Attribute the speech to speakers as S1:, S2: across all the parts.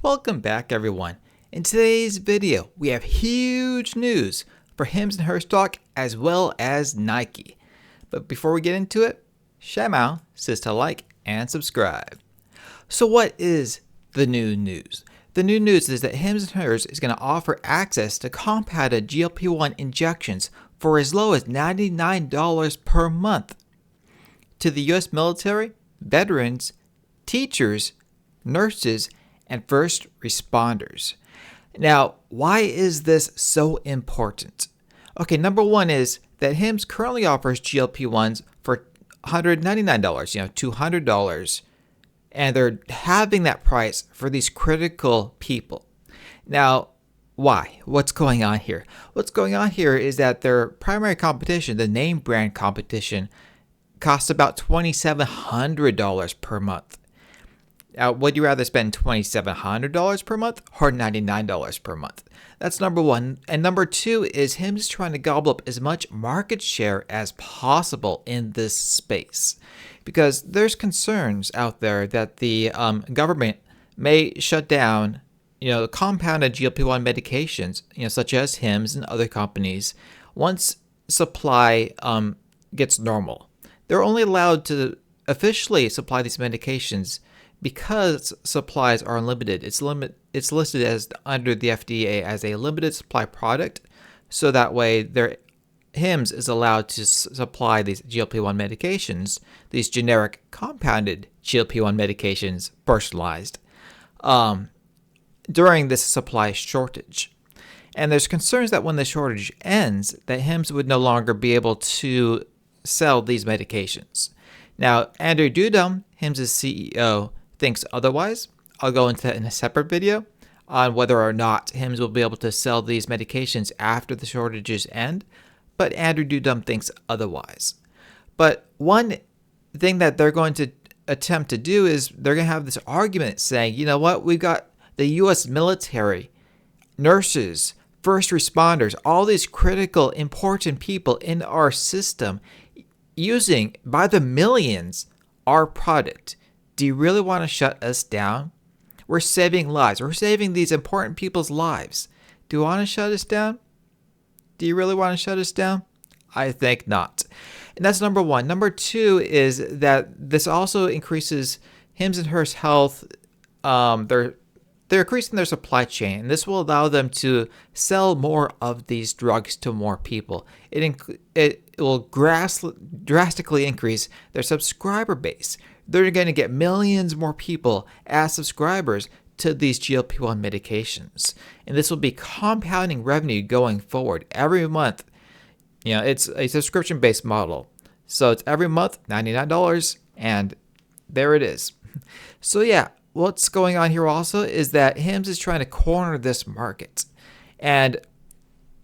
S1: Welcome back, everyone. In today's video, we have huge news for Hims and Her stock as well as Nike. But before we get into it, Shamao says to like and subscribe. So what is the new news? The new news is that Hims and Hers is going to offer access to compounded GLP-1 injections for as low as $99 per month to the U.S. military, veterans, teachers, nurses, and first responders. Now, why is this so important? Okay, number one is that Hims currently offers GLP-1s for $199, $200, and they're having that price for these critical people. Now, why? What's going on here? What's going on here is that their primary competition, the name brand competition, costs about $2,700 per month. Would you rather spend $2,700 per month or $99 per month? That's number one. And number two is Hims trying to gobble up as much market share as possible in this space, because there's concerns out there that the government may shut down, compounded GLP-1 medications, such as Hims and other companies, once supply gets normal. They're only allowed to officially supply these medications because supplies are unlimited. It's listed as under the FDA as a limited supply product, so that way Hims is allowed to supply these GLP-1 medications, these generic compounded GLP-1 medications, personalized, during this supply shortage. And there's concerns that when the shortage ends, that Hims would no longer be able to sell these medications. Now, Andrew Dudum, Hims' CEO, thinks otherwise. I'll go into that in a separate video on whether or not Hims will be able to sell these medications after the shortages end, but Andrew Dudum thinks otherwise. But one thing that they're going to attempt to do is they're going to have this argument saying, you know what, we've got the U.S. military, nurses, first responders, all these critical, important people in our system using by the millions our product. Do you really want to shut us down? We're saving lives. We're saving these important people's lives. Do you want to shut us down? Do you really want to shut us down? I think not. And that's number one. Number two is that this also increases Hims and Hers health. They're increasing their supply chain, and this will allow them to sell more of these drugs to more people. It will drastically increase their subscriber base. They're going to get millions more people as subscribers to these GLP-1 medications. And this will be compounding revenue going forward. Every month, it's a subscription-based model. So it's every month, $99, and there it is. So yeah, what's going on here also is that Hims is trying to corner this market. And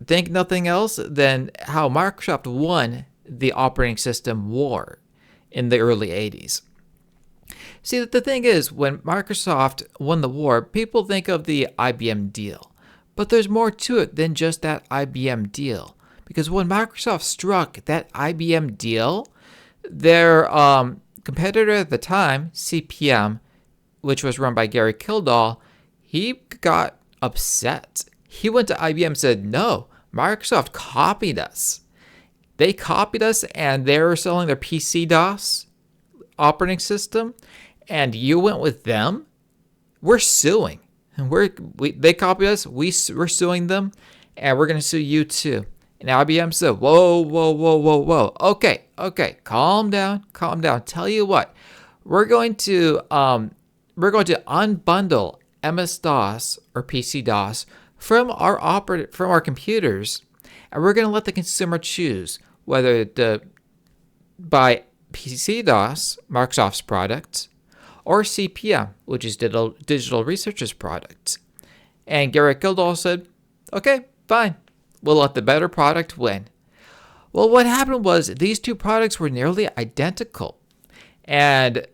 S1: think nothing else than how Microsoft won the operating system war in the early 80s. See, the thing is, when Microsoft won the war, people think of the IBM deal. But there's more to it than just that IBM deal. Because when Microsoft struck that IBM deal, their competitor at the time, CPM, which was run by Gary Kildall, he got upset. He went to IBM and said, no, Microsoft copied us. They copied us, and they were selling their PC-DOS operating system, and you went with them. We're suing. They copied us. We're suing them, and we're going to sue you too. And IBM said, whoa. Okay, calm down. Tell you what, we're going to unbundle MS-DOS or PC-DOS from our computers, and we're going to let the consumer choose whether to buy PC-DOS, Microsoft's product, or CPM, which is Digital Research's product. And Gary Kildall said, okay, fine. We'll let the better product win. Well, what happened was these two products were nearly identical. And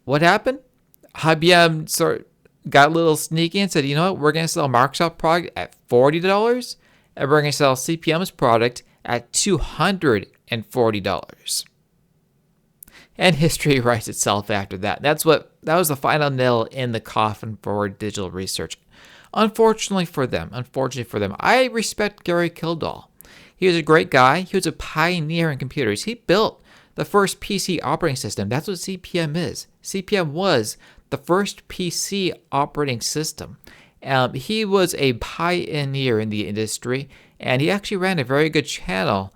S1: what happened? IBM got a little sneaky and said, you know what, we're going to sell Microsoft product at $40, and we're going to sell CPM's product at $240. And history writes itself after that. That was the final nail in the coffin for digital research. Unfortunately for them, I respect Gary Kildall. He was a great guy. He was a pioneer in computers. He built the first PC operating system. That's what CP/M is. CP/M was the first PC operating system. He was a pioneer in the industry, and he actually ran a very good channel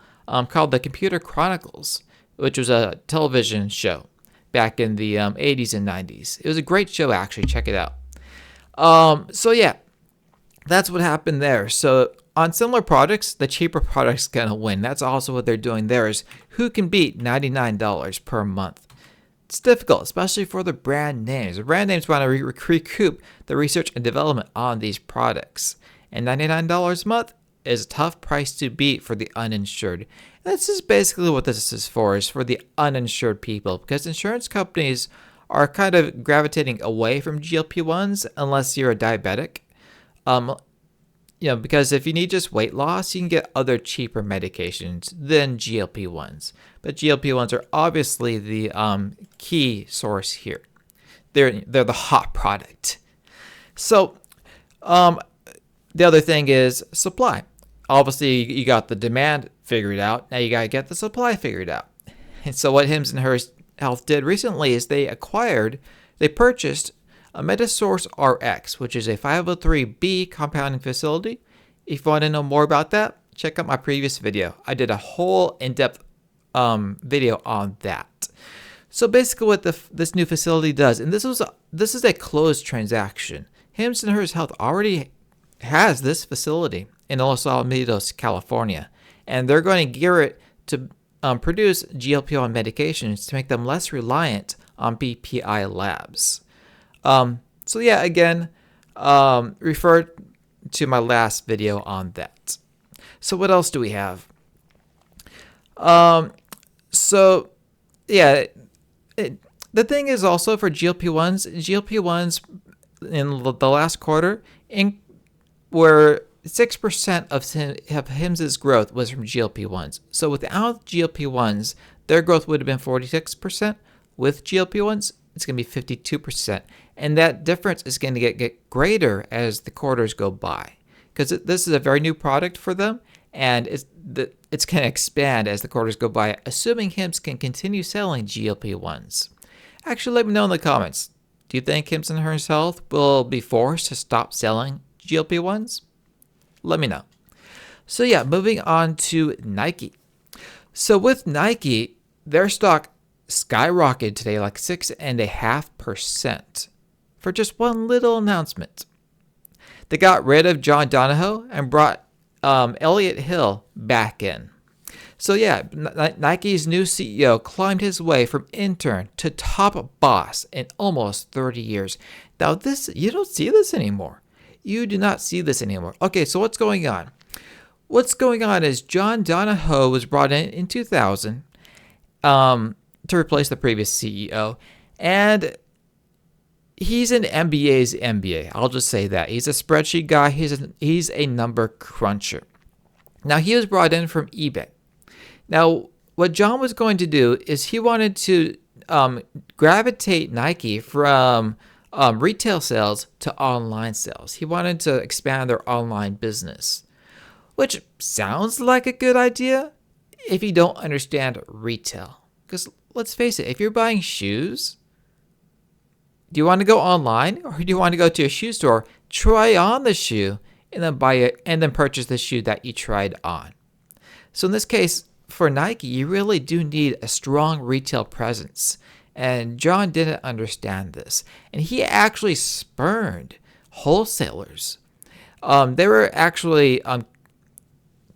S1: called the Computer Chronicles, which was a television show back in the 80s and 90s. It was a great show, actually. Check it out. So yeah, that's what happened there. So on similar products, the cheaper product's going to win. That's also what they're doing there, is who can beat $99 per month. It's difficult, especially for the brand names. The brand names want to recoup the research and development on these products. And $99 a month is a tough price to beat for the uninsured. And this is basically what this is for the uninsured people, because insurance companies are kind of gravitating away from GLP-1s unless you're a diabetic. Because if you need just weight loss, you can get other cheaper medications than GLP-1s. But GLP-1s are obviously the key source here. They're the hot product. So the other thing is supply. Obviously, you got the demand figured out. Now you got to get the supply figured out. And so what Hims and Hers Health did recently is they purchased a Metasource RX, which is a 503B compounding facility. If you want to know more about that, check out my previous video. I did a whole in-depth video on that. So basically what this new facility does, and this is a closed transaction. Hims and Hers Health already has this facility in Los Alamitos, California, and they're going to gear it to produce GLP-1 medications to make them less reliant on BPI labs. So yeah, again, refer to my last video on that. So what else do we have? So yeah, the thing is also for GLP-1s in the last quarter where 6% of Hims' growth was from GLP-1s. So without GLP-1s, their growth would have been 46%. With GLP-1s, it's going to be 52%. And that difference is going to get greater as the quarters go by, because this is a very new product for them, and it's going to expand as the quarters go by, assuming Hims can continue selling GLP-1s. Actually, let me know in the comments. Do you think Hims and Hers Health will be forced to stop selling GLP-1s? Let me know. So yeah, moving on to Nike. So with Nike, their stock skyrocketed today like 6.5% for just one little announcement. They got rid of John Donahoe and brought Elliot Hill back in. So yeah, Nike's new CEO climbed his way from intern to top boss in almost 30 years. Now you don't see this anymore. You do not see this anymore. Okay, so what's going on? What's going on is John Donahoe was brought in 2000 to replace the previous CEO, and he's an MBA's MBA. I'll just say that. He's a spreadsheet guy. He's a number cruncher. Now, he was brought in from eBay. Now, what John was going to do is he wanted to gravitate Nike from retail sales to online sales. He wanted to expand their online business, which sounds like a good idea if you don't understand retail. Because let's face it, if you're buying shoes, do you want to go online, or do you want to go to a shoe store, try on the shoe, and then buy it, and then purchase the shoe that you tried on? So in this case, for Nike, you really do need a strong retail presence. And John didn't understand this. And he actually spurned wholesalers. They were actually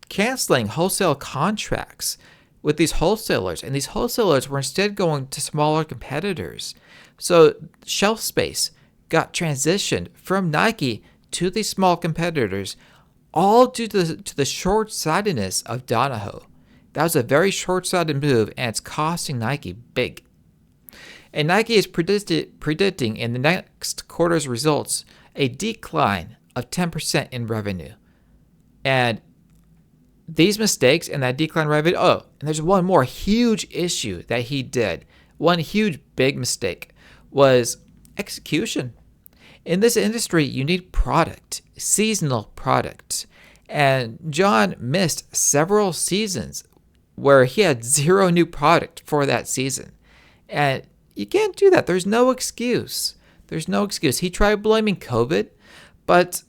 S1: canceling wholesale contracts with these wholesalers. And these wholesalers were instead going to smaller competitors. So shelf space got transitioned from Nike to these small competitors, all due to the short-sightedness of Donahoe. That was a very short-sighted move, and it's costing Nike big. And Nike is predicting in the next quarter's results a decline of 10% in revenue. And these mistakes and that decline in revenue, and there's one more huge issue that he did One huge big mistake was execution. In this industry, you need product, seasonal product. And John missed several seasons where he had zero new product for that season. And you can't do that. There's no excuse. There's no excuse. He tried blaming COVID, but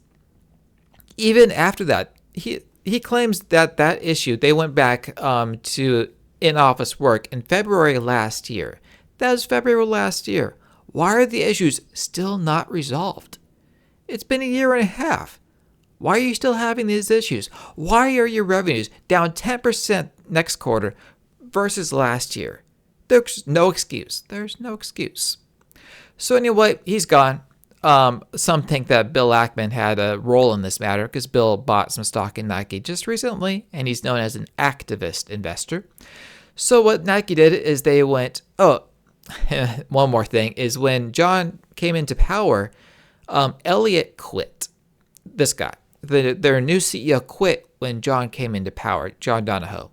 S1: even after that, he claims that issue, they went back to in-office work in February last year. That was February last year. Why are the issues still not resolved? It's been a year and a half. Why are you still having these issues? Why are your revenues down 10% next quarter versus last year? There's no excuse. There's no excuse. So anyway, he's gone. Some think that Bill Ackman had a role in this matter because Bill bought some stock in Nike just recently, and he's known as an activist investor. So what Nike did is they went, one more thing is when John came into power, Elliot quit. This guy, their new CEO quit when John came into power, John Donahoe.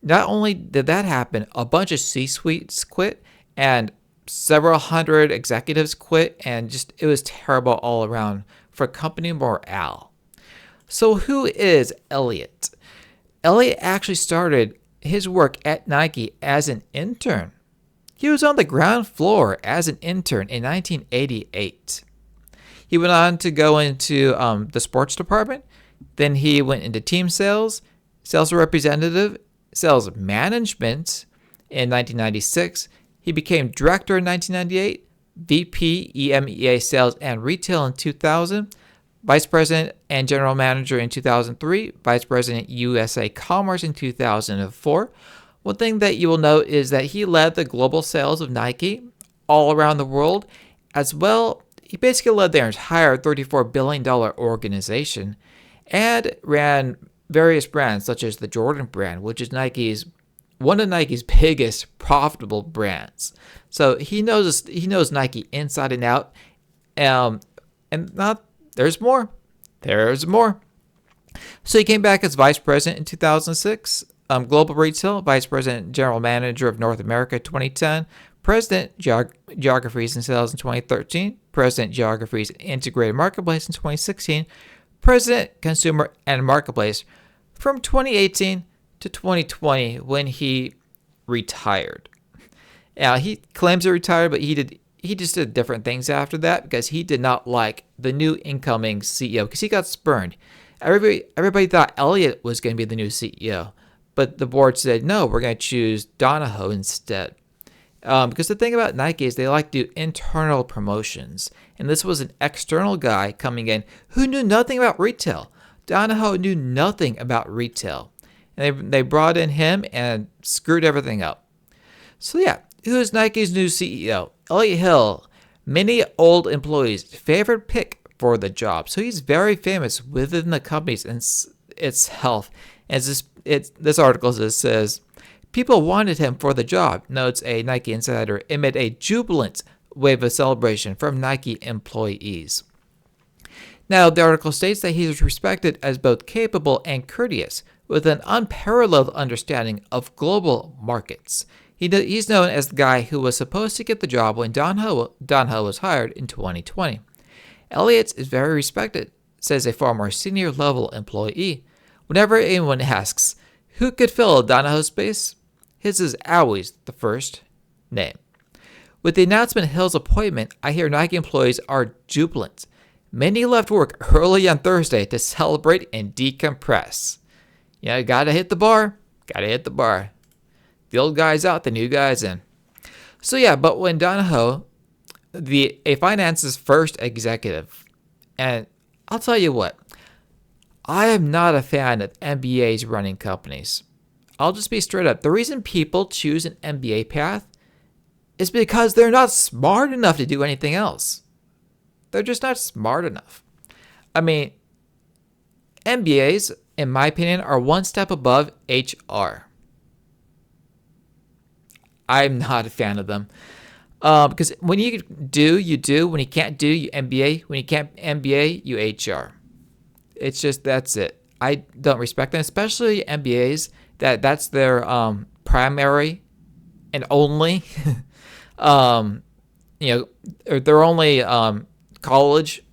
S1: Not only did that happen, a bunch of C-suites quit and several hundred executives quit, and just it was terrible all around for company morale. So who is Elliot? Elliot actually started his work at Nike as an intern. He was on the ground floor as an intern in 1988. He went on to go into the sports department. Then he went into team sales, sales representative, sales management in 1996. He became director in 1998, VP EMEA sales and retail in 2000, vice president and general manager in 2003, vice president USA commerce in 2004. One thing that you will note is that he led the global sales of Nike all around the world. As well, he basically led their entire $34 billion organization and ran various brands such as the Jordan brand, which is one of Nike's biggest profitable brands. So he knows Nike inside and out. There's more. There's more. So he came back as vice president in 2006. Global Retail, Vice President, General Manager of North America 2010, President, Geographies and Sales in 2013, President, Geographies and Integrated Marketplace in 2016, President, Consumer and Marketplace from 2018 to 2020 when he retired. Now, he claims he retired, but he just did different things after that because he did not like the new incoming CEO because he got spurned. Everybody thought Elliot was going to be the new CEO. But the board said, no, we're going to choose Donahoe instead. Because the thing about Nike is they like to do internal promotions. And this was an external guy coming in who knew nothing about retail. Donahoe knew nothing about retail. And they brought in him and screwed everything up. So yeah, who is Nike's new CEO? Elliot Hill, many old employees' favorite pick for the job. So he's very famous within the companies and itself. As this article says, people wanted him for the job, notes a Nike insider amid a jubilant wave of celebration from Nike employees. Now, the article states that he is respected as both capable and courteous, with an unparalleled understanding of global markets. He's known as the guy who was supposed to get the job when Donahoe was hired in 2020. Elliot is very respected, says a former senior level employee. Whenever anyone asks, who could fill Donahoe's space? His is always the first name. With the announcement of Hill's appointment, I hear Nike employees are jubilant. Many left work early on Thursday to celebrate and decompress. You gotta hit the bar. Gotta hit the bar. The old guy's out, the new guy's in. So yeah, but when Donahoe, a finance's first executive, and I'll tell you what, I am not a fan of MBAs running companies. I'll just be straight up. The reason people choose an MBA path is because they're not smart enough to do anything else. They're just not smart enough. I mean, MBAs, in my opinion, are one step above HR. I'm not a fan of them. Because when you do, you do. When you can't do, you MBA. When you can't MBA, you HR. It's just, that's it. I don't respect them, especially MBAs. That's their primary and only Um, they're only college.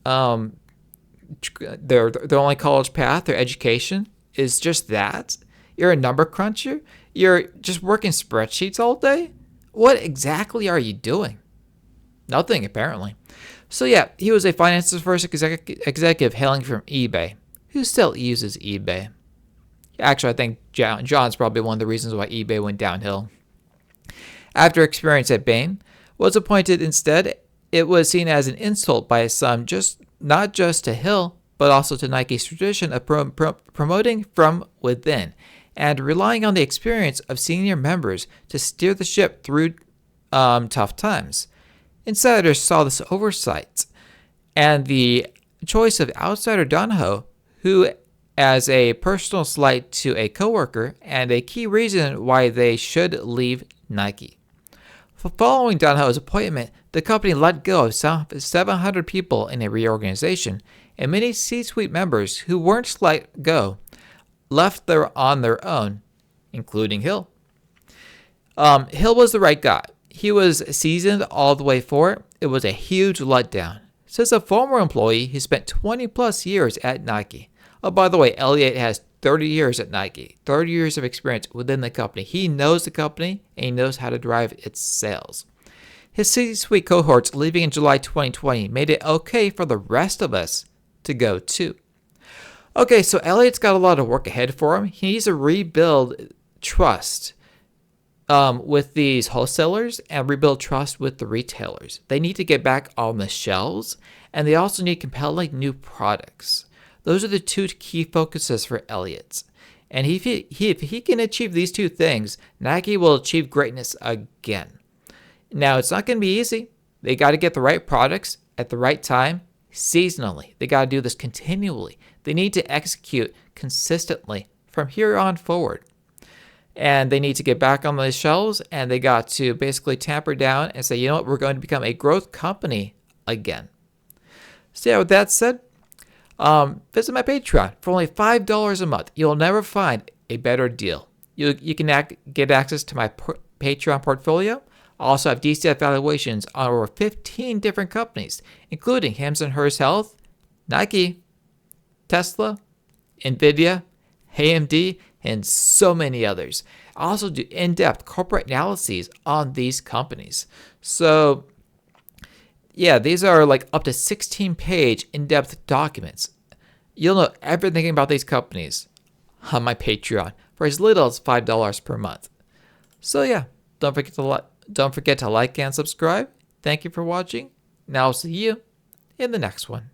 S1: Um, their only college path, their education is just that. You're a number cruncher. You're just working spreadsheets all day. What exactly are you doing? Nothing, apparently. So yeah, he was a finances first executive hailing from eBay. Who still uses eBay? Actually, I think John's probably one of the reasons why eBay went downhill. After experience at Bain was appointed instead, it was seen as an insult by some, not just to Hill, but also to Nike's tradition of promoting from within and relying on the experience of senior members to steer the ship through tough times. Insiders saw this oversight and the choice of outsider Donahoe, who as a personal slight to a coworker and a key reason why they should leave Nike. Following Donahoe's appointment, the company let go of 700 people in a reorganization, and many C-suite members who weren't let go left there on their own, including Hill. Hill was the right guy. He was seasoned all the way for it. It was a huge letdown. Says a former employee who spent 20 plus years at Nike. Oh, by the way, Elliot has 30 years at Nike, 30 years of experience within the company. He knows the company and he knows how to drive its sales. His C-suite cohorts leaving in July 2020 made it okay for the rest of us to go too. Okay, so Elliot's got a lot of work ahead for him. He needs to rebuild trust with these wholesalers and rebuild trust with the retailers. They need to get back on the shelves, and they also need compelling new products. Those are the two key focuses for Elliot. And if he can achieve these two things, Nike will achieve greatness again. Now, it's not going to be easy. They got to get the right products at the right time, seasonally. They got to do this continually. They need to execute consistently from here on forward. And they need to get back on the shelves, and they got to basically tamper down and say, you know what, we're going to become a growth company again. So yeah, with that said, visit my Patreon for only $5 a month. You'll never find a better deal. You can get access to my Patreon portfolio. I also have DCF valuations on over 15 different companies, including Hims and Hers Health, Nike, Tesla, Nvidia, AMD, and so many others. I also do in-depth corporate analyses on these companies. So yeah, these are like up to 16-page in-depth documents. You'll know everything about these companies on my Patreon for as little as $5 per month. So yeah, don't forget to like and subscribe. Thank you for watching. Now I'll see you in the next one.